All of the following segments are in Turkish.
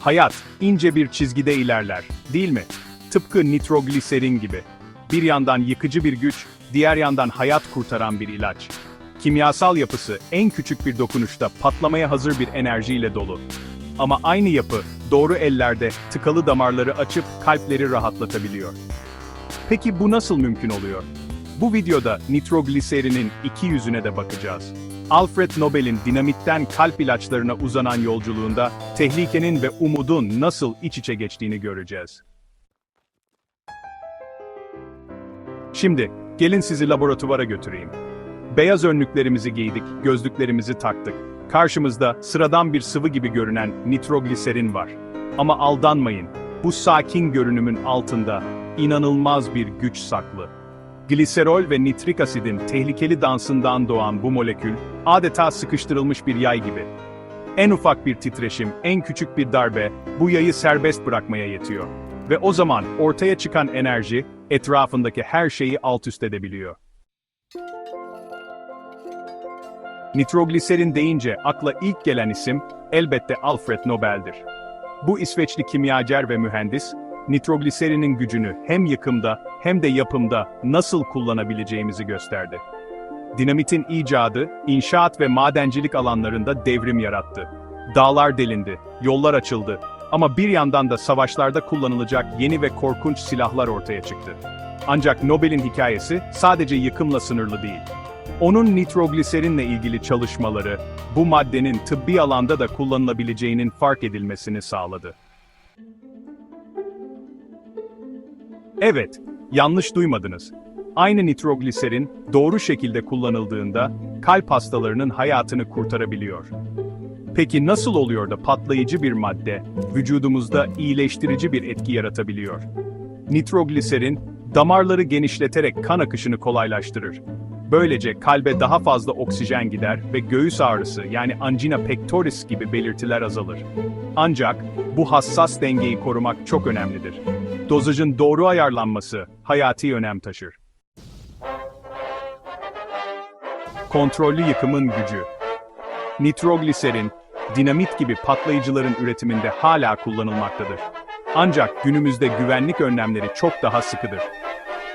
Hayat, ince bir çizgide ilerler, değil mi? Tıpkı nitrogliserin gibi. Bir yandan yıkıcı bir güç, diğer yandan hayat kurtaran bir ilaç. Kimyasal yapısı en küçük bir dokunuşta patlamaya hazır bir enerjiyle dolu. Ama aynı yapı, doğru ellerde tıkalı damarları açıp kalpleri rahatlatabiliyor. Peki bu nasıl mümkün oluyor? Bu videoda nitrogliserinin iki yüzüne de bakacağız. Alfred Nobel'in dinamitten kalp ilaçlarına uzanan yolculuğunda tehlikenin ve umudun nasıl iç içe geçtiğini göreceğiz. Şimdi, gelin sizi laboratuvara götüreyim. Beyaz önlüklerimizi giydik, gözlüklerimizi taktık. Karşımızda sıradan bir sıvı gibi görünen nitrogliserin var. Ama aldanmayın, bu sakin görünümün altında inanılmaz bir güç saklı. Gliserol ve nitrik asidin tehlikeli dansından doğan bu molekül, adeta sıkıştırılmış bir yay gibi. En ufak bir titreşim, en küçük bir darbe, bu yayı serbest bırakmaya yetiyor. Ve o zaman ortaya çıkan enerji, etrafındaki her şeyi alt üst edebiliyor. Nitrogliserin deyince akla ilk gelen isim, elbette Alfred Nobel'dir. Bu İsveçli kimyager ve mühendis, nitrogliserinin gücünü hem yıkımda hem de yapımda nasıl kullanabileceğimizi gösterdi. Dinamitin icadı, inşaat ve madencilik alanlarında devrim yarattı. Dağlar delindi, yollar açıldı ama bir yandan da savaşlarda kullanılacak yeni ve korkunç silahlar ortaya çıktı. Ancak Nobel'in hikayesi sadece yıkımla sınırlı değil. Onun nitrogliserinle ilgili çalışmaları, bu maddenin tıbbi alanda da kullanılabileceğinin fark edilmesini sağladı. Evet, yanlış duymadınız. Aynı nitrogliserin doğru şekilde kullanıldığında kalp hastalarının hayatını kurtarabiliyor. Peki nasıl oluyor da patlayıcı bir madde vücudumuzda iyileştirici bir etki yaratabiliyor? Nitrogliserin damarları genişleterek kan akışını kolaylaştırır. Böylece kalbe daha fazla oksijen gider ve göğüs ağrısı yani angina pectoris gibi belirtiler azalır. Ancak bu hassas dengeyi korumak çok önemlidir. Dozajın doğru ayarlanması hayati önem taşır. Kontrollü yıkımın gücü. Nitrogliserin, dinamit gibi patlayıcıların üretiminde hala kullanılmaktadır. Ancak günümüzde güvenlik önlemleri çok daha sıkıdır.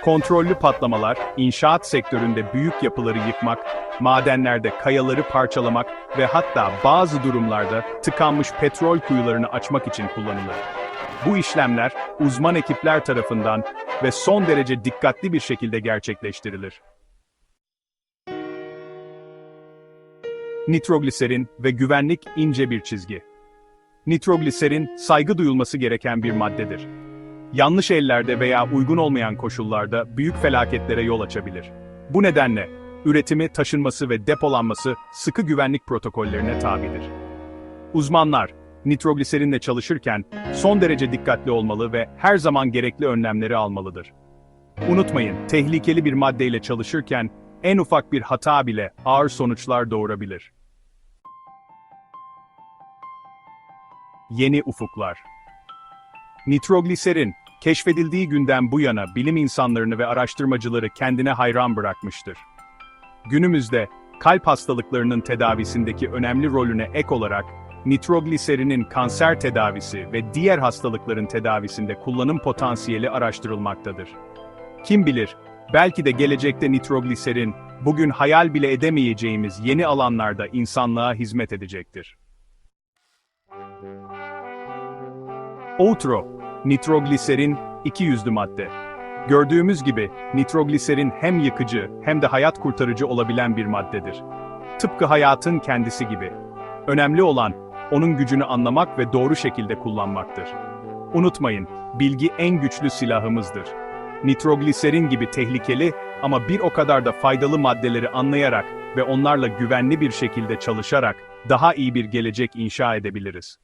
Kontrollü patlamalar, inşaat sektöründe büyük yapıları yıkmak, madenlerde kayaları parçalamak ve hatta bazı durumlarda tıkanmış petrol kuyularını açmak için kullanılır. Bu işlemler, uzman ekipler tarafından ve son derece dikkatli bir şekilde gerçekleştirilir. Nitrogliserin ve güvenlik ince bir çizgi. Nitrogliserin, saygı duyulması gereken bir maddedir. Yanlış ellerde veya uygun olmayan koşullarda büyük felaketlere yol açabilir. Bu nedenle, üretimi, taşınması ve depolanması sıkı güvenlik protokollerine tabidir. Uzmanlar, nitrogliserinle çalışırken son derece dikkatli olmalı ve her zaman gerekli önlemleri almalıdır. Unutmayın, tehlikeli bir maddeyle çalışırken en ufak bir hata bile ağır sonuçlar doğurabilir. Yeni ufuklar. Nitrogliserin, keşfedildiği günden bu yana bilim insanlarını ve araştırmacıları kendine hayran bırakmıştır. Günümüzde, kalp hastalıklarının tedavisindeki önemli rolüne ek olarak, nitrogliserinin kanser tedavisi ve diğer hastalıkların tedavisinde kullanım potansiyeli araştırılmaktadır. Kim bilir, belki de gelecekte nitrogliserin, bugün hayal bile edemeyeceğimiz yeni alanlarda insanlığa hizmet edecektir. Outro, nitrogliserin iki yüzlü madde. Gördüğümüz gibi, nitrogliserin hem yıkıcı hem de hayat kurtarıcı olabilen bir maddedir. Tıpkı hayatın kendisi gibi. Önemli olan, onun gücünü anlamak ve doğru şekilde kullanmaktır. Unutmayın, bilgi en güçlü silahımızdır. Nitrogliserin gibi tehlikeli ama bir o kadar da faydalı maddeleri anlayarak ve onlarla güvenli bir şekilde çalışarak daha iyi bir gelecek inşa edebiliriz.